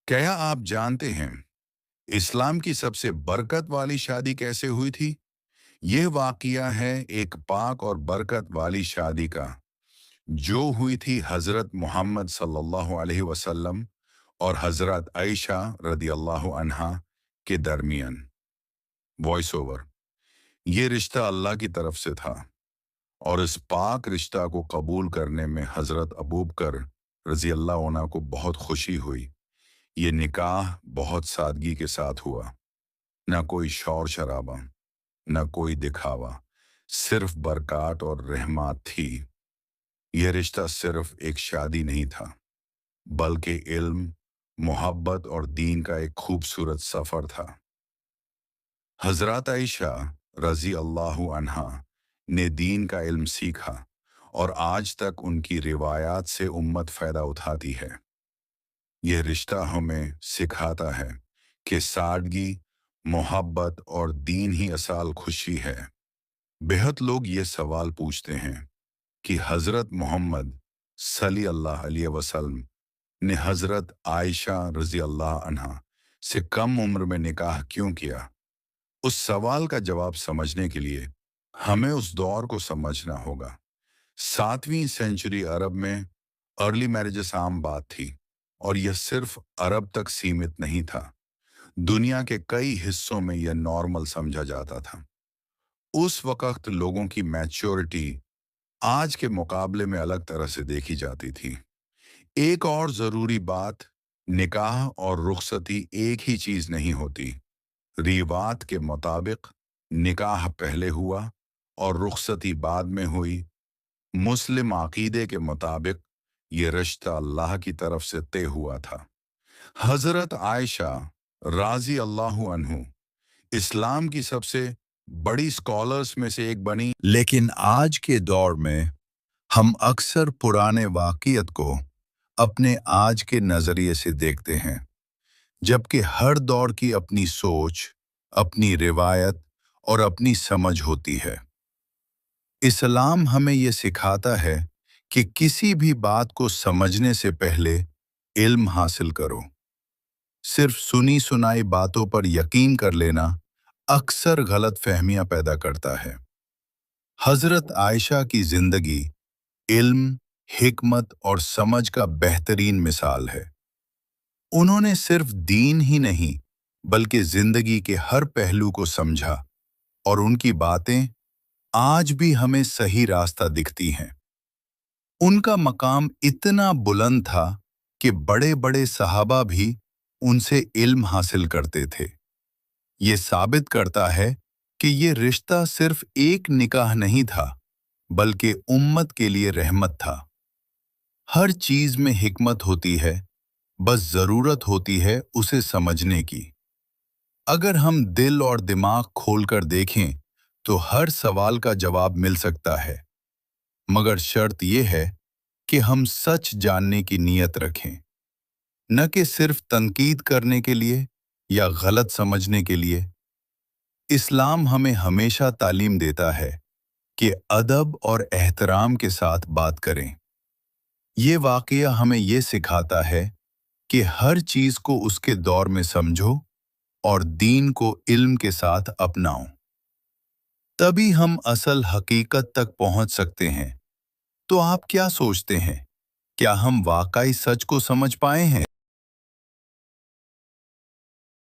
क्या आप जानते हैं इस्लाम की सबसे बरकत वाली शादी कैसे हुई थी? यह वाकया है एक पाक और बरकत वाली शादी का, जो हुई थी हजरत मोहम्मद सल्लल्लाहु अलैहि वसल्लम और हजरत आयशा रदी अल्लाह अन्हा के दरमियान। Voice over. ये रिश्ता अल्लाह की तरफ से था और इस पाक रिश्ता को कबूल करने में हजरत अबू बकर रजी अल्लाह अन्हा को बहुत खुशी हुई। ये निकाह बहुत सादगी के साथ हुआ, न कोई शौर शराबा, न कोई दिखावा, सिर्फ बरक़ात और रहमत थी। यह रिश्ता सिर्फ एक शादी नहीं था, बल्कि इल्म, मोहब्बत और दीन का एक खूबसूरत सफ़र था। हज़रत आयशा रज़ी अल्लाहु अन्हा ने दीन का इल्म सीखा और आज तक उनकी रिवायात से उम्मत फ़ायदा उठाती है। यह रिश्ता हमें सिखाता है कि सादगी, मोहब्बत और दीन ही असल खुशी है। बेहद लोग ये सवाल पूछते हैं कि हज़रत मोहम्मद सल्लल्लाहु अलैहि वसल्लम ने हज़रत आयशा रज़ी अल्लाह अन्हा से कम उम्र में निकाह क्यों किया? उस सवाल का जवाब समझने के लिए हमें उस दौर को समझना होगा। 7वीं सेंचुरी अरब में अर्ली मैरिजेस आम बात थी और यह सिर्फ अरब तक सीमित नहीं था। दुनिया के कई हिस्सों में यह नॉर्मल समझा जाता था। उस वक़्त लोगों की मैच्योरिटी आज के मुकाबले में अलग तरह से देखी जाती थी। एक और ज़रूरी बात, निकाह और रुखसती एक ही चीज़ नहीं होती। रिवात के मुताबिक निकाह पहले हुआ और रुखसती बाद में हुई। मुस्लिम अक़ीदे के मुताबिक ये रिश्ता अल्लाह की तरफ से तय हुआ था। हज़रत आयशा राज़ी अल्लाहु अन्हु इस्लाम की सबसे बड़ी स्कॉलर्स में से एक बनी। लेकिन आज के दौर में हम अक्सर पुराने वाक़ियत को अपने आज के नज़रिए से देखते हैं, जबकि हर दौर की अपनी सोच, अपनी रिवायत और अपनी समझ होती है। इस्लाम हमें ये सिखाता है कि किसी भी बात को समझने से पहले इल्म हासिल करो। सिर्फ सुनी सुनाई बातों पर यकीन कर लेना अक्सर गलत फहमियां पैदा करता है। हज़रत आयशा की जिंदगी इल्म, हिकमत और समझ का बेहतरीन मिसाल है। उन्होंने सिर्फ दीन ही नहीं, बल्कि जिंदगी के हर पहलू को समझा और उनकी बातें आज भी हमें सही रास्ता दिखती हैं। उनका मकाम इतना बुलंद था कि बड़े-बड़े सहाबा भी उनसे इल्म हासिल करते थे। ये साबित करता है कि ये रिश्ता सिर्फ एक निकाह नहीं था, बल्कि उम्मत के लिए रहमत था। हर चीज में हिकमत होती है, बस जरूरत होती है उसे समझने की। अगर हम दिल और दिमाग खोलकर देखें, तो हर सवाल का जवाब मिल सकता है, मगर शर्त यह है कि हम सच जानने की नीयत रखें, न कि सिर्फ तनकीद करने के लिए या गलत समझने के लिए। इस्लाम हमें हमेशा तालीम देता है कि अदब और एहतराम के साथ बात करें। ये वाक़या हमें ये सिखाता है कि हर चीज़ को उसके दौर में समझो और दीन को इल्म के साथ अपनाओ। तभी हम असल हकीकत तक पहुंच सकते हैं। तो आप क्या सोचते हैं? क्या हम वाकई सच को समझ पाए हैं?